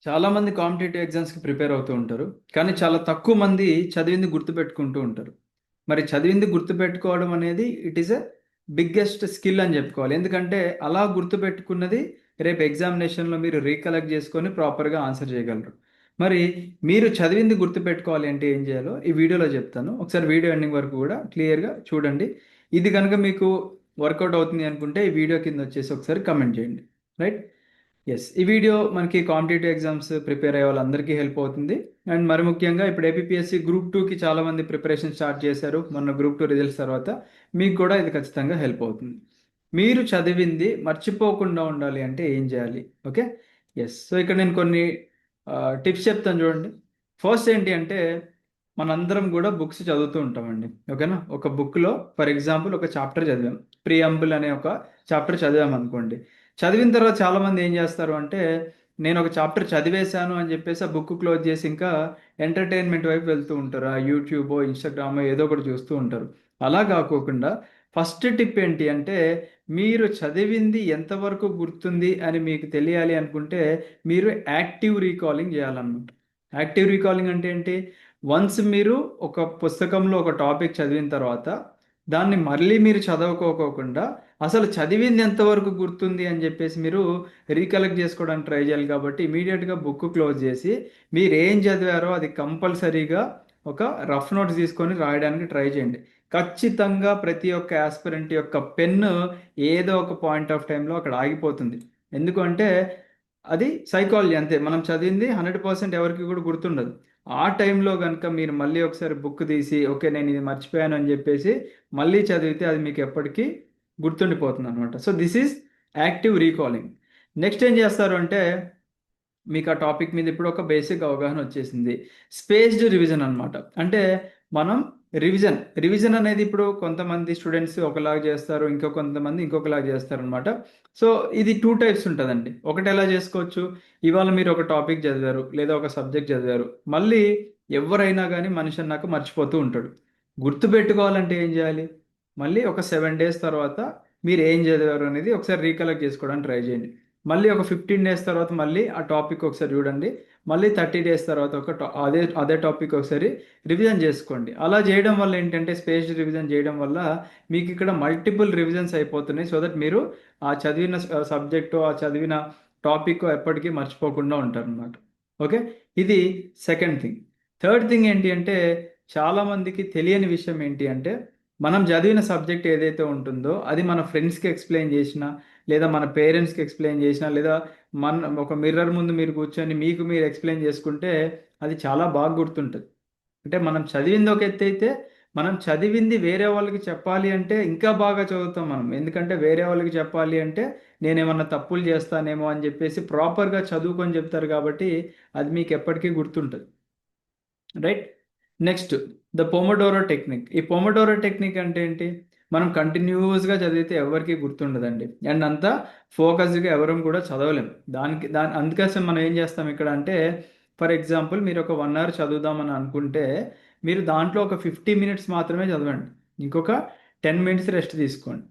చాలామంది కాంపిటేటివ్ ఎగ్జామ్స్కి ప్రిపేర్ అవుతూ ఉంటారు. కానీ చాలా తక్కువ మంది చదివింది గుర్తుపెట్టుకుంటూ ఉంటారు. మరి చదివింది గుర్తుపెట్టుకోవడం అనేది it is a biggest skill అని చెప్పుకోవాలి. ఎందుకంటే అలా గుర్తుపెట్టుకున్నది రేపు ఎగ్జామినేషన్లో మీరు రీకలెక్ట్ చేసుకొని ప్రాపర్గా ఆన్సర్ చేయగలరు. మరి మీరు చదివింది గుర్తుపెట్టుకోవాలి అంటే ఏం చేయాలో ఈ వీడియోలో చెప్తాను. ఒకసారి వీడియో ఎండింగ్ వరకు కూడా క్లియర్గా చూడండి. ఇది కనుక మీకు వర్కౌట్ అవుతుంది అనుకుంటే ఈ వీడియో కింద వచ్చేసి ఒకసారి కమెంట్ చేయండి. రైట్. ఎస్, ఈ వీడియో మనకి కాంపిటేటివ్ ఎగ్జామ్స్ ప్రిపేర్ అయ్యే వాళ్ళందరికీ హెల్ప్ అవుతుంది. అండ్ మరి ముఖ్యంగా ఇప్పుడు ఏపీఎస్సి గ్రూప్ టూకి చాలామంది ప్రిపరేషన్ స్టార్ట్ చేశారు మొన్న గ్రూప్ టూ రిజల్ట్స్ తర్వాత. మీకు కూడా ఇది ఖచ్చితంగా హెల్ప్ అవుతుంది. మీరు చదివింది మర్చిపోకుండా ఉండాలి అంటే ఏం చేయాలి? ఓకే. ఎస్, సో ఇక్కడ నేను కొన్ని టిప్స్ చెప్తాను చూడండి. ఫస్ట్ ఏంటి అంటే మనందరం కూడా బుక్స్ చదువుతూ ఉంటామండి. ఓకేనా? ఒక బుక్లో ఫర్ ఎగ్జాంపుల్ ఒక చాప్టర్ చదివాం, ప్రియంబుల్ అనే ఒక చాప్టర్ చదివాం అనుకోండి. చదివిన తర్వాత చాలామంది ఏం చేస్తారు అంటే నేను ఒక చాప్టర్ చదివేశాను అని చెప్పేసి ఆ బుక్ క్లోజ్ చేసి ఇంకా ఎంటర్టైన్మెంట్ వైపు వెళ్తూ ఉంటారు. ఆ యూట్యూబ్ ఇన్స్టాగ్రామ్ ఏదో ఒకటి చూస్తూ ఉంటారు. అలా కాకోకుండా ఫస్ట్ టిప్ ఏంటి అంటే మీరు చదివింది ఎంతవరకు గుర్తుంది అని మీకు తెలియాలి అనుకుంటే మీరు యాక్టివ్ రీకాలింగ్ చేయాలన్నమాట. యాక్టివ్ రీకాలింగ్ అంటే ఏంటి? వన్స్ మీరు ఒక పుస్తకంలో ఒక టాపిక్ చదివిన తర్వాత దాన్ని మళ్ళీ మీరు చదవుకోకోకుండా అసలు చదివింది ఎంతవరకు గుర్తుంది అని చెప్పేసి మీరు రీకలెక్ట్ చేసుకోవడానికి ట్రై చేయాలి. కాబట్టి ఇమీడియట్గా బుక్ క్లోజ్ చేసి మీరు ఏం చదివారో అది కంపల్సరీగా ఒక రఫ్ నోట్స్ తీసుకొని రాయడానికి ట్రై చేయండి. ఖచ్చితంగా ప్రతి ఒక్క ఆస్పిరెంట్ యొక్క పెన్ను ఏదో ఒక పాయింట్ ఆఫ్ టైంలో అక్కడ ఆగిపోతుంది. ఎందుకంటే అది సైకాలజీ అంతే. మనం చదివింది 100% ఎవరికి కూడా గుర్తుండదు. ఆ టైంలో కనుక మీరు మళ్ళీ ఒకసారి బుక్ తీసి ఓకే నేను ఇది మర్చిపోయాను అని చెప్పేసి మళ్ళీ చదివితే అది మీకు ఎప్పటికీ గుర్తుండిపోతుంది అనమాట. So this is active recalling. Next ఏం చేస్తారు అంటే మీకు ఆ టాపిక్ మీద ఇప్పుడు ఒక బేసిక్ అవగాహన వచ్చేసింది. స్పేస్డ్ రివిజన్ అనమాట. అంటే మనం రివిజన్ రివిజన్ అనేది ఇప్పుడు కొంతమంది స్టూడెంట్స్ ఒకలాగా చేస్తారు, ఇంకో కొంతమంది ఇంకొకలాగా చేస్తారు అనమాట. సో ఇది టూ టైప్స్ ఉంటుందండి. ఒకటి ఎలా చేసుకోవచ్చు, ఇవాళ మీరు ఒక టాపిక్ చదివారు లేదా ఒక సబ్జెక్ట్ చదివారు, మళ్ళీ ఎవరైనా కానీ మనిషి అన్నాక మర్చిపోతూ ఉంటాడు. గుర్తు పెట్టుకోవాలంటే ఏం చేయాలి? మళ్ళీ ఒక 7 days తర్వాత మీరు ఏం చదివారు అనేది ఒకసారి రీకలెక్ట్ చేసుకోవడానికి ట్రై చేయండి. మళ్ళీ ఒక 15 days తర్వాత మళ్ళీ ఆ టాపిక్ ఒకసారి చూడండి. మళ్ళీ 30 days తర్వాత అదే అదే టాపిక్ ఒకసారి రివిజన్ చేసుకోండి. అలా చేయడం వల్ల ఏంటంటే స్పేస్డ్ రివిజన్ చేయడం వల్ల మీకు ఇక్కడ మల్టిపుల్ రివిజన్స్ అయిపోతున్నాయి. సో దట్ మీరు ఆ చదివిన సబ్జెక్టు ఆ చదివిన టాపిక్ ఎప్పటికీ మర్చిపోకుండా ఉంటారు అనమాట. ఓకే. ఇది సెకండ్ థింగ్. థర్డ్ థింగ్ ఏంటి అంటే చాలామందికి తెలియని విషయం ఏంటి అంటే మనం చదివిన సబ్జెక్ట్ ఏదైతే ఉంటుందో అది మన ఫ్రెండ్స్కి ఎక్స్ప్లెయిన్ చేసినా లేదా మన పేరెంట్స్కి ఎక్స్ప్లెయిన్ చేసినా లేదా మన ఒక మిర్రర్ ముందు మీరు కూర్చొని మీకు మీరు ఎక్స్ప్లెయిన్ చేసుకుంటే అది చాలా బాగా గుర్తుంటుంది. అంటే మనం చదివింది ఒక ఎత్తు అయితే మనం చదివింది వేరే వాళ్ళకి చెప్పాలి అంటే ఇంకా బాగా చదువుతాం మనం. ఎందుకంటే వేరే వాళ్ళకి చెప్పాలి అంటే నేనేమన్నా తప్పులు చేస్తానేమో అని చెప్పేసి ప్రాపర్గా చదువుకొని చెప్తారు కాబట్టి అది మీకు ఎప్పటికీ గుర్తుంటుంది. Right. Next the pomodoro technique. ఈ పొమోడోరో టెక్నిక్ అంటే ఏంటి? మనం కంటిన్యూస్గా చదివితే ఎవరికి గుర్తుండదండి. అండ్ అంతా ఫోకస్డ్గా ఎవరం కూడా చదవలేం. అందుకోసం మనం ఏం చేస్తాం ఇక్కడ అంటే ఫర్ ఎగ్జాంపుల్ మీరు ఒక 1 hour చదువుదామని అనుకుంటే మీరు దాంట్లో ఒక 50 minutes మాత్రమే చదవండి. ఇంకొక 10 minutes రెస్ట్ తీసుకోండి.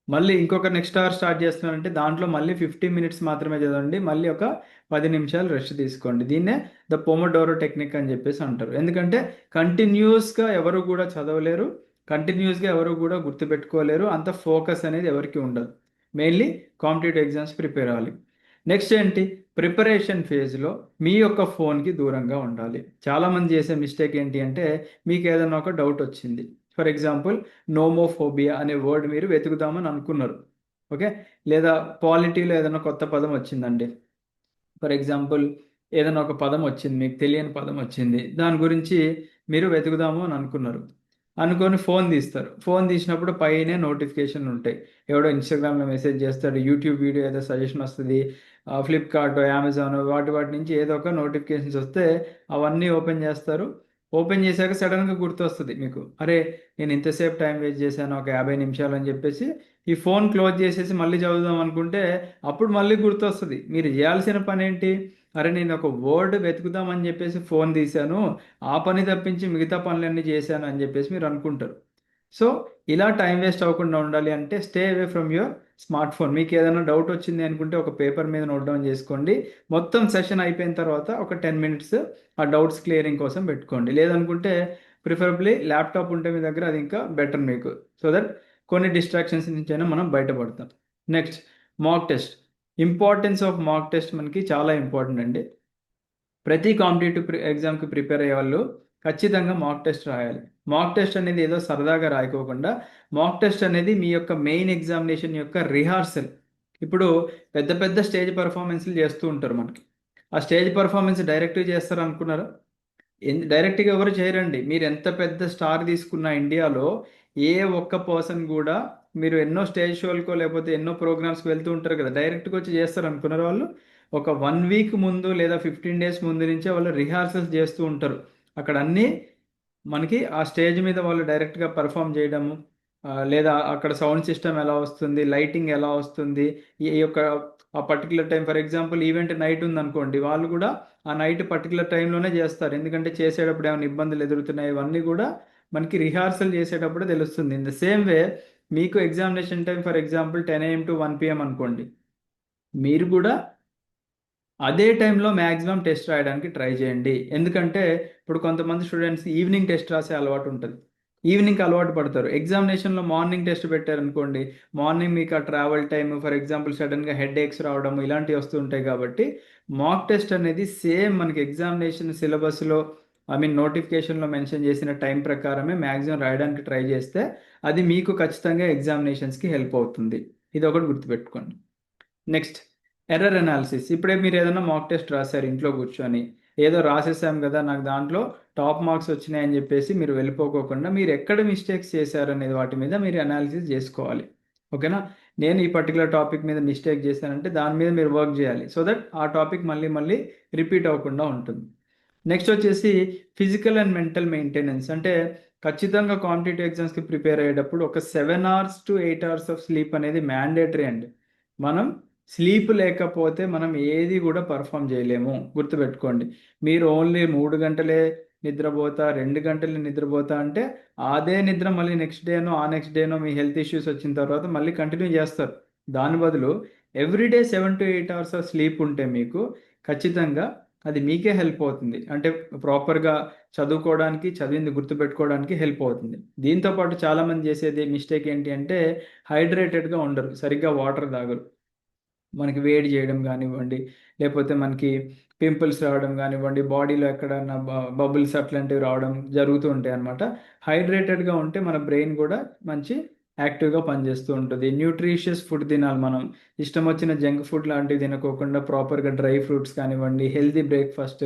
మళ్ళీ ఇంకొక నెక్స్ట్ అవర్ స్టార్ట్ చేస్తున్నారంటే దాంట్లో మళ్ళీ 50 minutes మాత్రమే చదవండి. మళ్ళీ ఒక 10 నిమిషాలు రెస్ట్ తీసుకోండి. దీన్నే ద పొమోడోరో టెక్నిక్ అని చెప్పేసి అంటారు. ఎందుకంటే కంటిన్యూస్గా ఎవరు కూడా చదవలేరు, కంటిన్యూస్గా ఎవరు కూడా గుర్తుపెట్టుకోలేరు, అంత ఫోకస్ అనేది ఎవరికి ఉండదు. మెయిన్లీ కాంపిటేటివ్ ఎగ్జామ్స్ ప్రిపేర్ అవ్వాలి. నెక్స్ట్ ఏంటి? ప్రిపరేషన్ ఫేజ్లో మీ యొక్క ఫోన్కి దూరంగా ఉండాలి. చాలామంది చేసే మిస్టేక్ ఏంటి అంటే మీకు ఏదైనా ఒక డౌట్ వచ్చింది. ఫర్ ఎగ్జాంపుల్ నోమోఫోబియా అనే వర్డ్ మీరు వెతుకుదామని అనుకున్నారు. ఓకే. లేదా పాలిటీలో ఏదైనా కొత్త పదం వచ్చిందండి. ఫర్ ఎగ్జాంపుల్ ఏదైనా ఒక పదం వచ్చింది, మీకు తెలియని పదం వచ్చింది, దాని గురించి మీరు వెతుకుదాము అని అనుకున్నారు. అనుకొని ఫోన్ తీస్తారు. ఫోన్ తీసినప్పుడు పైనే నోటిఫికేషన్లు ఉంటాయి. ఎవడో ఇన్స్టాగ్రామ్లో మెసేజ్ చేస్తాడు, యూట్యూబ్ వీడియో ఏదో సజెషన్ వస్తుంది, ఫ్లిప్కార్ట్ అమెజాన్ వాటి వాటి నుంచి ఏదో ఒక నోటిఫికేషన్స్ వస్తే అవన్నీ ఓపెన్ చేస్తారు. ఓపెన్ చేశాక సడన్గా గుర్తొస్తుంది మీకు, అరే నేను ఇంతసేపు టైం వేస్ట్ చేశాను ఒక 50 నిమిషాలు అని చెప్పేసి ఈ ఫోన్ క్లోజ్ చేసేసి మళ్ళీ చదువుదాం అనుకుంటే అప్పుడు మళ్ళీ గుర్తొస్తుంది. మీరు చేయాల్సిన పని ఏంటి? అరే నేను ఒక వర్డ్ వెతుకుదామని చెప్పేసి ఫోన్ తీశాను, ఆ పని తప్పించి మిగతా పనులన్నీ చేశాను అని చెప్పేసి మీరు అనుకుంటారు. సో ఇలా టైం వేస్ట్ అవ్వకుండా ఉండాలి అంటే stay away from your smart phone, మీకు ఏదైనా డౌట్ వచ్చింది అనుకుంటే ఒక పేపర్ మీద నోట్ డౌన్ చేసుకోండి. మొత్తం సెషన్ అయిపోయిన తర్వాత ఒక 10 minutes ఆ డౌట్స్ క్లియరింగ్ కోసం పెట్టుకోండి. లేదనుకుంటే ప్రిఫరబ్లీ ల్యాప్టాప్ ఉంటే మీ దగ్గర అది ఇంకా బెటర్ మీకు, సో దట్ కొన్ని డిస్ట్రాక్షన్స్ నుంచి అయినా మనం బయటపడతాం. Next, mock test. Importance of mock test మనకి చాలా ఇంపార్టెంట్ అండి. ప్రతి కాంపిటేటివ్ ఎగ్జామ్కి ప్రిపేర్ అయ్యే వాళ్ళు ఖచ్చితంగా మాక్ టెస్ట్ రాయాలి. మాక్ టెస్ట్ అనేది ఏదో సరదాగా రాయకోకుండా, మాక్ టెస్ట్ అనేది మీ యొక్క మెయిన్ ఎగ్జామినేషన్ యొక్క రిహార్సల్. ఇప్పుడు పెద్ద పెద్ద స్టేజ్ పర్ఫార్మెన్స్లు చేస్తూ ఉంటారు మనకి. ఆ స్టేజ్ పర్ఫార్మెన్స్ డైరెక్ట్గా చేస్తారు అనుకున్నారా? డైరెక్ట్గా ఎవరు చేయరండి. మీరు ఎంత పెద్ద స్టార్ తీసుకున్న ఇండియాలో ఏ ఒక్క పర్సన్ కూడా, మీరు ఎన్నో స్టేజ్ షోలకో లేకపోతే ఎన్నో ప్రోగ్రామ్స్కి వెళ్తూ ఉంటారు కదా, డైరెక్ట్గా వచ్చి చేస్తారు అనుకున్నారు వాళ్ళు? ఒక 1 week ముందు లేదా 15 days ముందు నుంచే వాళ్ళు రిహార్సల్స్ చేస్తూ ఉంటారు. అక్కడ అన్నీ మనకి ఆ స్టేజ్ మీద వాళ్ళు డైరెక్ట్గా పర్ఫామ్ చేయడము, లేదా అక్కడ సౌండ్ సిస్టమ్ ఎలా వస్తుంది, లైటింగ్ ఎలా వస్తుంది, ఈ యొక్క ఆ particular time, for example event night ఉందనుకోండి, వాళ్ళు కూడా ఆ నైట్ పర్టికులర్ టైంలోనే చేస్తారు. ఎందుకంటే చేసేటప్పుడు ఏమైనా ఇబ్బందులు ఎదురుతున్నాయి, ఇవన్నీ కూడా మనకి రిహార్సల్ చేసేటప్పుడు తెలుస్తుంది. ఇన్ ద సేమ్ వే మీకు examination time for example 10 AM to 1 PM అనుకోండి, మీరు కూడా అదే టైంలో మ్యాక్సిమం టెస్ట్ రాయడానికి ట్రై చేయండి. ఎందుకంటే ఇప్పుడు కొంతమంది స్టూడెంట్స్ ఈవినింగ్ టెస్ట్ రాసే అలవాటు ఉంటుంది, ఈవినింగ్కి అలవాటు పడతారు. ఎగ్జామినేషన్లో మార్నింగ్ టెస్ట్ పెట్టారనుకోండి, మార్నింగ్ మీకు ఆ ట్రావెల్ టైం, ఫర్ ఎగ్జాంపుల్ సడన్గా హెడ్ ఏక్స్ రావడం ఇలాంటివి వస్తూ ఉంటాయి. కాబట్టి మాక్ టెస్ట్ అనేది సేమ్ మనకి ఎగ్జామినేషన్ సిలబస్లో, ఐ మీన్ నోటిఫికేషన్లో మెన్షన్ చేసిన టైం ప్రకారమే మ్యాక్సిమం రాయడానికి ట్రై చేస్తే అది మీకు ఖచ్చితంగా ఎగ్జామినేషన్స్కి హెల్ప్ అవుతుంది. ఇది ఒకటి గుర్తుపెట్టుకోండి. Next, error analysis. ఇప్పుడే మీరు ఏదైనా మాక్ టెస్ట్ రాశారు ఇంట్లో కూర్చొని, ఏదో రాసేసాం కదా నాకు దాంట్లో టాప్ మార్క్స్ వచ్చినాయని చెప్పేసి మీరు వెళ్ళిపోకోకుండా, మీరు ఎక్కడ మిస్టేక్స్ చేశారు అనేది వాటి మీద మీరు అనాలిసిస్ చేసుకోవాలి. ఓకేనా? నేను ఈ పర్టికులర్ టాపిక్ మీద మిస్టేక్ చేశానంటే దాని మీద మీరు వర్క్ చేయాలి, సో దట్ ఆ టాపిక్ మళ్ళీ మళ్ళీ రిపీట్ అవ్వకుండా ఉంటుంది. నెక్స్ట్ వచ్చేసి ఫిజికల్ అండ్ మెంటల్ మెయింటెనెన్స్. అంటే ఖచ్చితంగా కాంపిటేటివ్ ఎగ్జామ్స్కి ప్రిపేర్ అయ్యేటప్పుడు ఒక 7 hours to 8 hours of sleep అనేది మ్యాండేటరీ అండి. మనం స్లీప్ లేకపోతే మనం ఏది కూడా పర్ఫామ్ చేయలేము, గుర్తుపెట్టుకోండి. మీరు ఓన్లీ 3 గంటలే నిద్రపోతా, 2 గంటలే నిద్రపోతా అంటే అదే నిద్ర మళ్ళీ నెక్స్ట్ డేనో ఆ నెక్స్ట్ డేనో మీ హెల్త్ ఇష్యూస్ వచ్చిన తర్వాత మళ్ళీ కంటిన్యూ చేస్తారు. దాని బదులు everyday 7 to 8 hours of sleep ఉంటే మీకు ఖచ్చితంగా అది మీకే హెల్ప్ అవుతుంది. అంటే ప్రాపర్గా చదువుకోవడానికి, చదివింది గుర్తుపెట్టుకోవడానికి హెల్ప్ అవుతుంది. దీంతోపాటు చాలామంది చేసేది మిస్టేక్ ఏంటి అంటే హైడ్రేటెడ్గా ఉండరు, సరిగ్గా వాటర్ తాగరు. మనకి వేడి చేయడం కానివ్వండి, లేకపోతే మనకి పింపుల్స్ రావడం కానివ్వండి, బాడీలో ఎక్కడన్నా బబుల్స్ అట్లాంటివి రావడం జరుగుతూ ఉంటాయి అన్నమాట. హైడ్రేటెడ్గా ఉంటే మన బ్రెయిన్ కూడా మంచి యాక్టివ్గా పనిచేస్తూ ఉంటుంది. న్యూట్రిషియస్ ఫుడ్ తినాలి మనం. ఇష్టం వచ్చిన జంక్ ఫుడ్ లాంటివి తినకోకుండా ప్రాపర్గా డ్రై ఫ్రూట్స్ కానివ్వండి, healthy breakfast,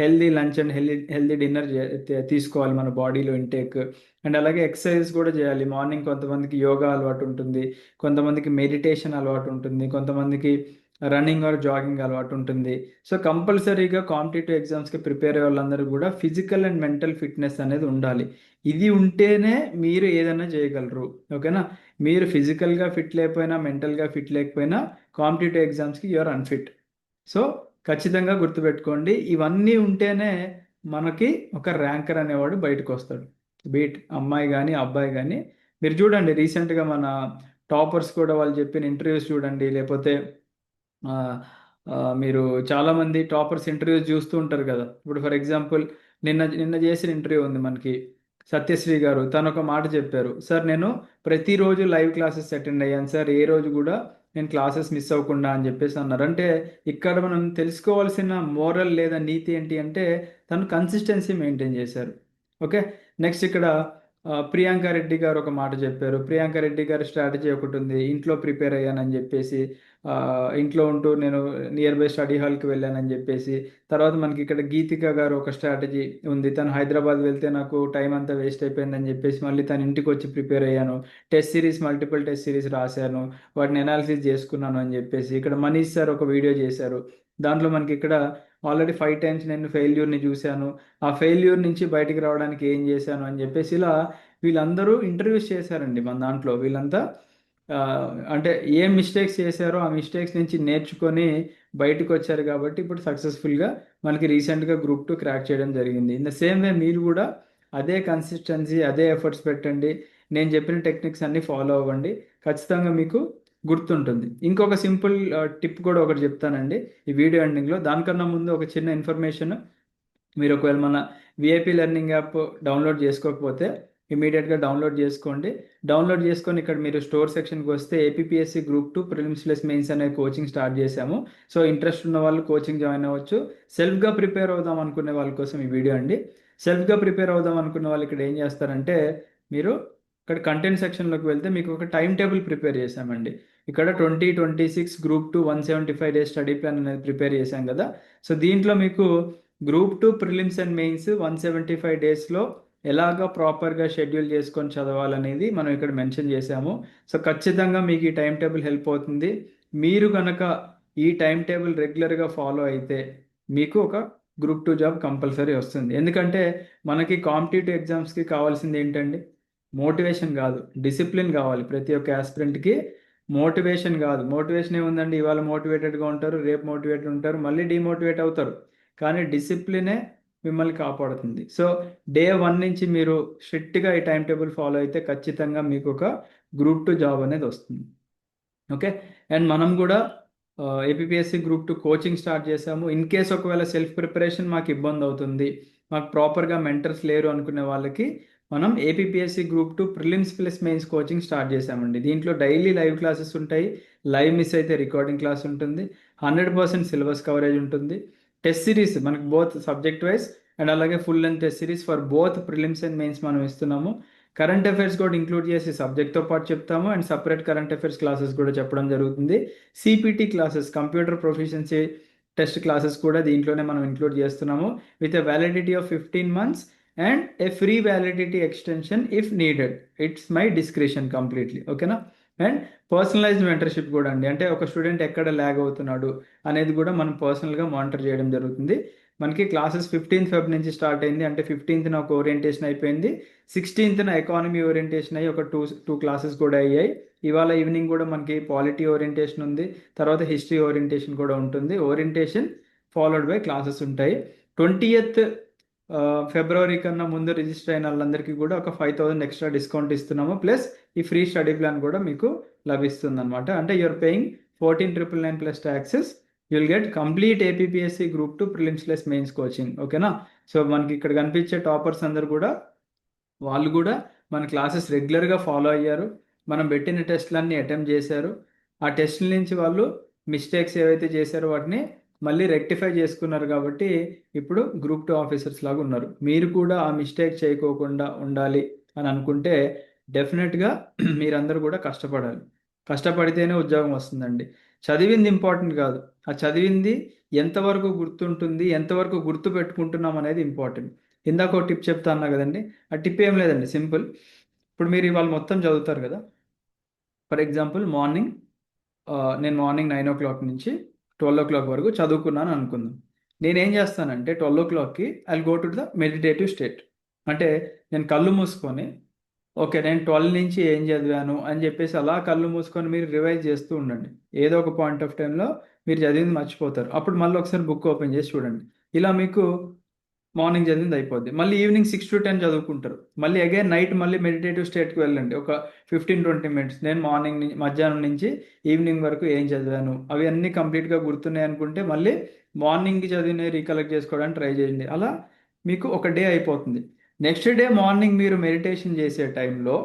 healthy lunch and healthy healthy dinner తీసుకోవాలి మన బాడీలో ఇంటేక్. అండ్ అలాగే ఎక్సర్సైజ్ కూడా చేయాలి. మార్నింగ్ కొంతమందికి యోగా అలవాటు ఉంటుంది, కొంతమందికి మెడిటేషన్ అలవాటు ఉంటుంది, కొంతమందికి రన్నింగ్ ఆర్ జాగింగ్ అలవాటు ఉంటుంది. సో కంపల్సరీగా కాంపిటేటివ్ ఎగ్జామ్స్కి ప్రిపేర్ అయ్యే వాళ్ళందరూ కూడా ఫిజికల్ అండ్ మెంటల్ ఫిట్నెస్ అనేది ఉండాలి. ఇది ఉంటేనే మీరు ఏదైనా చేయగలరు. ఓకేనా? మీరు ఫిజికల్గా ఫిట్ లేకపోయినా, మెంటల్గా ఫిట్ లేకపోయినా కాంపిటేటివ్ ఎగ్జామ్స్కి యూఆర్ అన్ఫిట్. సో ఖచ్చితంగా గుర్తుపెట్టుకోండి, ఇవన్నీ ఉంటేనే మనకి ఒక ర్యాంకర్ అనేవాడు బయటకు వస్తాడు. బీట్ అమ్మాయి కానీ అబ్బాయి కానీ. మీరు చూడండి రీసెంట్గా మన టాపర్స్ కూడా వాళ్ళు చెప్పిన ఇంటర్వ్యూస్ చూడండి, లేకపోతే ఆ, మీరు చాలామంది టాపర్స్ ఇంటర్వ్యూస్ చూస్తూ ఉంటారు కదా. ఇప్పుడు ఫర్ ఎగ్జాంపుల్ నిన్న నిన్న చేసిన ఇంటర్వ్యూ ఉంది మనకి, సత్యశ్రీ గారు. తను ఒక మాట చెప్పారు, సార్ నేను ప్రతిరోజు లైవ్ క్లాసెస్ అటెండ్ అయ్యాను సార్, ఏ రోజు కూడా నేను క్లాసెస్ మిస్ అవ్వకుండా అని చెప్పేసి అన్నారు. అంటే ఇక్కడ మనం తెలుసుకోవాల్సిన మోరల్ లేదా నీతి ఏంటి అంటే తను కన్సిస్టెన్సీ మెయింటైన్ చేశారు. ఓకే. నెక్స్ట్ ఇక్కడ ప్రియాంక రెడ్డి గారు ఒక మాట చెప్పారు. ప్రియాంక రెడ్డి గారి స్ట్రాటజీ ఒకటి ఉంది, ఇంట్లో ప్రిపేర్ అయ్యానని చెప్పేసి, ఇంట్లో ఉంటూ నేను నియర్ బై స్టడీ హాల్కి వెళ్ళానని చెప్పేసి. తర్వాత మనకి ఇక్కడ గీతిక గారు ఒక స్ట్రాటజీ ఉంది, తను హైదరాబాద్ వెళ్తే నాకు టైం అంతా వేస్ట్ అయిపోయిందని చెప్పేసి మళ్ళీ తను ఇంటికి వచ్చి ప్రిపేర్ అయ్యాను, test series multiple test series రాశాను, వాటిని అనాలిసిస్ చేసుకున్నాను అని చెప్పేసి. ఇక్కడ మనీష్ సార్ ఒక వీడియో చేశారు, దాంట్లో మనకి ఇక్కడ ఆల్రెడీ 5 times నేను ఫెయిల్యూర్ని చూశాను, ఆ ఫెయిల్యూర్ నుంచి బయటికి రావడానికి ఏం చేశాను అని చెప్పేసి ఇలా వీళ్ళందరూ ఇంటర్వ్యూస్ చేశారండి మన దాంట్లో. వీళ్ళంతా ఆ, అంటే ఏం మిస్టేక్స్ చేశారో ఆ మిస్టేక్స్ నుంచి నేర్చుకొని బయటకు వచ్చారు. కాబట్టి ఇప్పుడు సక్సెస్ఫుల్గా మనకి రీసెంట్గా Group 2 క్రాక్ చేయడం జరిగింది. ఇన్ ద సేమ్ వే మీరు కూడా అదే కన్సిస్టెన్సీ, అదే ఎఫర్ట్స్ పెట్టండి, నేను చెప్పిన టెక్నిక్స్ అన్నీ ఫాలో అవ్వండి. ఖచ్చితంగా మీకు గుర్తుంటుంది. ఇంకొక సింపుల్ టిప్ కూడా ఒకటి చెప్తానండి ఈ వీడియో ఎండింగ్లో. దానికన్నా ముందు ఒక చిన్న ఇన్ఫర్మేషన్. మీరు ఒకవేళ మన విఐపి లెర్నింగ్ యాప్ డౌన్లోడ్ చేసుకోకపోతే ఇమీడియట్గా డౌన్లోడ్ చేసుకోండి. డౌన్లోడ్ చేసుకొని ఇక్కడ మీరు స్టోర్ సెక్షన్కి వస్తే APSC group 2 prelims plus mains అనే కోచింగ్ స్టార్ట్ చేశాము. సో ఇంట్రెస్ట్ ఉన్న వాళ్ళు కోచింగ్ జాయిన్ అవ్వచ్చు. సెల్ఫ్గా ప్రిపేర్ అవుదాం అనుకునే వాళ్ళ కోసం ఈ వీడియో అండి. సెల్ఫ్గా ప్రిపేర్ అవుదాం అనుకున్న వాళ్ళు ఇక్కడ ఏం చేస్తారంటే, మీరు ఇక్కడ కంటెంట్ సెక్షన్లోకి వెళ్తే మీకు ఒక టైం టేబుల్ ప్రిపేర్ చేశామండి. ఇక్కడ 2026 గ్రూప్ 2 175 డేస్ స్టడీ ప్లాన్ అనేది ప్రిపేర్ చేశాం కదా. సో దీంట్లో మీకు గ్రూప్ 2 ప్రిలిమ్స్ అండ్ మెయిన్స్ 175 డేస్లో ఎలాగ ప్రాపర్గా షెడ్యూల్ చేసుకొని చదవాలనేది మనం ఇక్కడ మెన్షన్ చేశాము. సో ఖచ్చితంగా మీకు ఈ టైం టేబుల్ హెల్ప్ అవుతుంది. మీరు కనుక ఈ టైం టేబుల్ రెగ్యులర్గా ఫాలో అయితే మీకు ఒక గ్రూప్ 2 జాబ్ కంపల్సరీ వస్తుంది. ఎందుకంటే మనకి కాంపిటేటివ్ ఎగ్జామ్స్కి కావాల్సింది ఏంటండి? మోటివేషన్ కాదు, డిసిప్లిన్ కావాలి. ప్రతి ఒక్క ఆస్పిరెంట్కి మోటివేషన్ కాదు. మోటివేషన్ ఏముందండి? ఇవాళ మోటివేటెడ్గా ఉంటారు, రేపు మోటివేట్ ఉంటారు, మళ్ళీ డిమోటివేట్ అవుతారు. కానీ డిసిప్లినే మిమ్మల్ని కాపాడుతుంది. సో డే 1 నుంచి మీరు స్ట్రిక్ట్గా ఈ టైం టేబుల్ ఫాలో అయితే ఖచ్చితంగా మీకు ఒక గ్రూప్ 2 జాబ్ అనేది వస్తుంది. ఓకే. అండ్ మనం కూడా ఏపీఎస్సి గ్రూప్ 2 కోచింగ్ స్టార్ట్ చేసాము. ఇన్ కేస్ ఒకవేళ సెల్ఫ్ ప్రిపరేషన్ మాకు ఇబ్బంది అవుతుంది, మాకు ప్రాపర్గా మెంటర్స్ లేరు అనుకునే వాళ్ళకి మనం APSC group 2 prelims plus mains coaching start చేసామండి. దీంట్లో డైలీ లైవ్ క్లాసెస్ ఉంటాయి. లైవ్ మిస్ అయితే రికార్డింగ్ క్లాస్ ఉంటుంది. 100% సిలబస్ కవరేజ్ ఉంటుంది. టెస్ట్ సిరీస్ మనకు బోత్ సబ్జెక్ట్ వైజ్ అండ్ అలాగే full length test series for both prelims and mains మనం ఇస్తున్నాము. కరెంట్ అఫైర్స్ కూడా ఇంక్లూడ్ చేసి సబ్జెక్ట్తో పాటు చెప్తాము and separate current affairs classes కూడా చెప్పడం జరుగుతుంది. CPT classes, computer proficiency test classes కూడా దీంట్లోనే మనం ఇంక్లూడ్ చేస్తున్నాము with a validity of 15 months and A free validity extension if needed. It's my discretion completely. ఓకేనా. అండ్ పర్సనలైజ్డ్ మెంటర్షిప్ కూడా అండి. అంటే ఒక స్టూడెంట్ ఎక్కడ ల్యాగ్ అవుతున్నాడు అనేది కూడా మనం పర్సనల్గా మానిటర్ చేయడం జరుగుతుంది. మనకి క్లాసెస్ 15th Feb నుంచి స్టార్ట్ అయింది. అంటే 15th ఒక ఓరియంటేషన్ అయిపోయింది, 16th ఎకానమీ ఓరియంటేషన్ అయ్యి ఒక టూ క్లాసెస్ కూడా అయ్యాయి. ఇవాళ ఈవినింగ్ కూడా మనకి పాలిటీ ఓరియంటేషన్ ఉంది, తర్వాత హిస్టరీ ఓరియంటేషన్ కూడా ఉంటుంది. ఓరియంటేషన్ ఫాలోడ్ బై క్లాసెస్ ఉంటాయి. 20th ఫిబ్రవరి కన్నా ముందు రిజిస్టర్ అయిన వాళ్ళందరికీ కూడా ఒక 5,000 ఎక్స్ట్రా డిస్కౌంట్ ఇస్తున్నాము. ప్లస్ ఈ ఫ్రీ స్టడీ ప్లాన్ కూడా మీకు లభిస్తుంది అనమాట. అంటే you're paying 14,999 plus taxes. You'll get complete APSC group 2 prelims plus mains coaching. ఓకేనా. సో మనకి ఇక్కడ కనిపించే టాపర్స్ అందరు కూడా వాళ్ళు కూడా మన క్లాసెస్ రెగ్యులర్గా ఫాలో అయ్యారు. మనం పెట్టిన టెస్ట్లన్నీ అటెంప్ట్ చేశారు. ఆ టెస్ట్ల నుంచి వాళ్ళు మిస్టేక్స్ ఏవైతే చేశారో వాటిని మళ్ళీ రెక్టిఫై చేసుకున్నారు. కాబట్టి ఇప్పుడు గ్రూప్ 2 ఆఫీసర్స్ లాగా ఉన్నారు. మీరు కూడా ఆ మిస్టేక్ చేయకోకుండా ఉండాలి అని అనుకుంటే డెఫినెట్గా మీరందరూ కూడా కష్టపడాలి. కష్టపడితేనే ఉద్యోగం వస్తుందండి. చదివింది ఇంపార్టెంట్ కాదు, ఆ చదివింది ఎంతవరకు గుర్తుంటుంది, ఎంతవరకు గుర్తు పెట్టుకుంటున్నాం అనేది ఇంపార్టెంట్. ఇందాక ఒక టిప్ చెప్తా అన్నా కదండి. ఆ టిప్ ఏం లేదండి, సింపుల్. ఇప్పుడు మీరు ఇవాళ మొత్తం చదువుతారు కదా. ఫర్ ఎగ్జాంపుల్ నేను మార్నింగ్ 9 o'clock నుంచి 12 o'clock వరకు చదువుకున్నాను అనుకుందాం. నేనేం చేస్తానంటే 12 o'clockకి I go to the meditative state. అంటే నేను కళ్ళు మూసుకొని ఓకే నేను 12 నుంచి ఏం చదివాను అని చెప్పేసి అలా కళ్ళు మూసుకొని మీరు రివైజ్ చేస్తూ ఉండండి. ఏదో ఒక పాయింట్ ఆఫ్ టైంలో మీరు చదివింది మర్చిపోతారు. అప్పుడు మళ్ళీ ఒకసారి బుక్ ఓపెన్ చేసి చూడండి. ఇలా మీకు మార్నింగ్ చదివింది అయిపోద్ది. మళ్ళీ ఈవినింగ్ 6 to 10 చదువుకుంటారు. మళ్ళీ అగైన్ నైట్ మళ్ళీ మెడిటేటివ్ స్టేట్కి వెళ్ళండి. ఒక 15-20 minutes. నేను మధ్యాహ్నం నుంచి ఈవినింగ్ వరకు ఏం చదివాను అవి అన్నీ కంప్లీట్గా గుర్తున్నాయి అనుకుంటే మళ్ళీ మార్నింగ్కి చదివినవి రీకలెక్ట్ చేసుకోవడానికి ట్రై చేయండి. అలా మీకు ఒక డే అయిపోతుంది. నెక్స్ట్ డే మార్నింగ్ మీరు మెడిటేషన్ చేసే టైంలో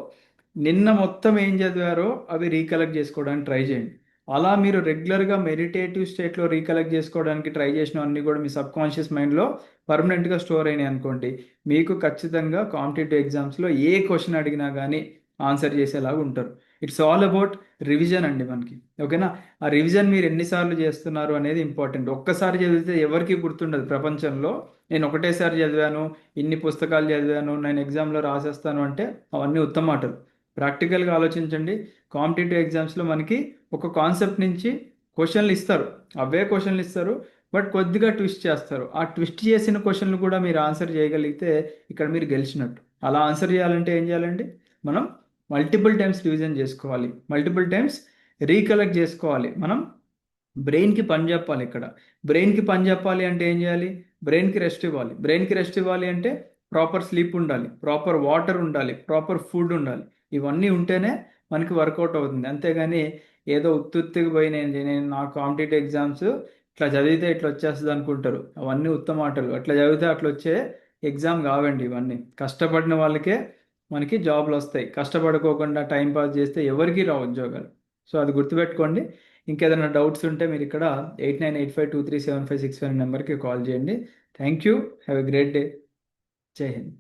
నిన్న మొత్తం ఏం చదివారో అవి రీకలెక్ట్ చేసుకోవడానికి ట్రై చేయండి. అలా మీరు రెగ్యులర్గా మెడిటేటివ్ స్టేట్లో రీకలెక్ట్ చేసుకోవడానికి ట్రై చేసినవన్నీ కూడా మీ సబ్ కాన్షియస్ మైండ్లో పర్మనెంట్గా స్టోర్ అయినాయి అనుకోండి, మీకు ఖచ్చితంగా కాంపిటేటివ్ ఎగ్జామ్స్లో ఏ క్వశ్చన్ అడిగినా కానీ ఆన్సర్ చేసేలాగా ఉంటారు. ఇట్స్ ఆల్ అబౌట్ రివిజన్ అండి మనకి. ఓకేనా. ఆ రివిజన్ మీరు ఎన్నిసార్లు చేస్తున్నారు అనేది ఇంపార్టెంట్. ఒక్కసారి చదివితే ఎవరికి గుర్తుండదు ప్రపంచంలో. నేను ఒకటేసారి చదివాను, ఇన్ని పుస్తకాలు చదివాను, నేను ఎగ్జామ్లో రాసేస్తాను అంటే అవన్నీ ఉత్తమ మాటలు. ప్రాక్టికల్గా ఆలోచించండి. కాంపిటేటివ్ ఎగ్జామ్స్లో మనకి ఒక కాన్సెప్ట్ నుంచి క్వశ్చన్లు ఇస్తారు, అవే క్వశ్చన్లు ఇస్తారు, బట్ కొద్దిగా ట్విస్ట్ చేస్తారు. ఆ ట్విస్ట్ చేసిన క్వశ్చన్లు కూడా మీరు ఆన్సర్ చేయగలిగితే ఇక్కడ మీరు గెలిచినట్టు. అలా ఆన్సర్ చేయాలంటే ఏం చేయాలండి? మనం మల్టిపుల్ టైమ్స్ రివిజన్ చేసుకోవాలి, మల్టిపుల్ టైమ్స్ రీకలెక్ట్ చేసుకోవాలి. మనం బ్రెయిన్కి పని చెప్పాలి. ఇక్కడ బ్రెయిన్కి పని చెప్పాలి అంటే ఏం చేయాలి? బ్రెయిన్కి రెస్ట్ ఇవ్వాలి. బ్రెయిన్కి రెస్ట్ ఇవ్వాలి అంటే ప్రాపర్ స్లీప్ ఉండాలి, ప్రాపర్ వాటర్ ఉండాలి, ప్రాపర్ ఫుడ్ ఉండాలి. ఇవన్నీ ఉంటేనే మనకి వర్కౌట్ అవుతుంది. అంతేగాని ఏదో ఉత్తుత్తిగా పోయి నేను నా కాంపిటేటివ్ ఎగ్జామ్స్ ఇట్లా చదివితే ఇట్లా వచ్చేస్తుంది అనుకుంటారు. అవన్నీ ఉత్తమాటలు. అట్లా చదివితే అట్లా వచ్చే ఎగ్జామ్ కావండి ఇవన్నీ. కష్టపడిన వాళ్ళకే మనకి జాబ్లు వస్తాయి. కష్టపడుకోకుండా టైం పాస్ చేస్తే ఎవరికీ రావు ఉద్యోగాలు. సో అది గుర్తుపెట్టుకోండి. ఇంకేదైనా డౌట్స్ ఉంటే మీరు ఇక్కడ 8985237565 నెంబర్కి కాల్ చేయండి. Thank you. Have a great day. జై హింద్.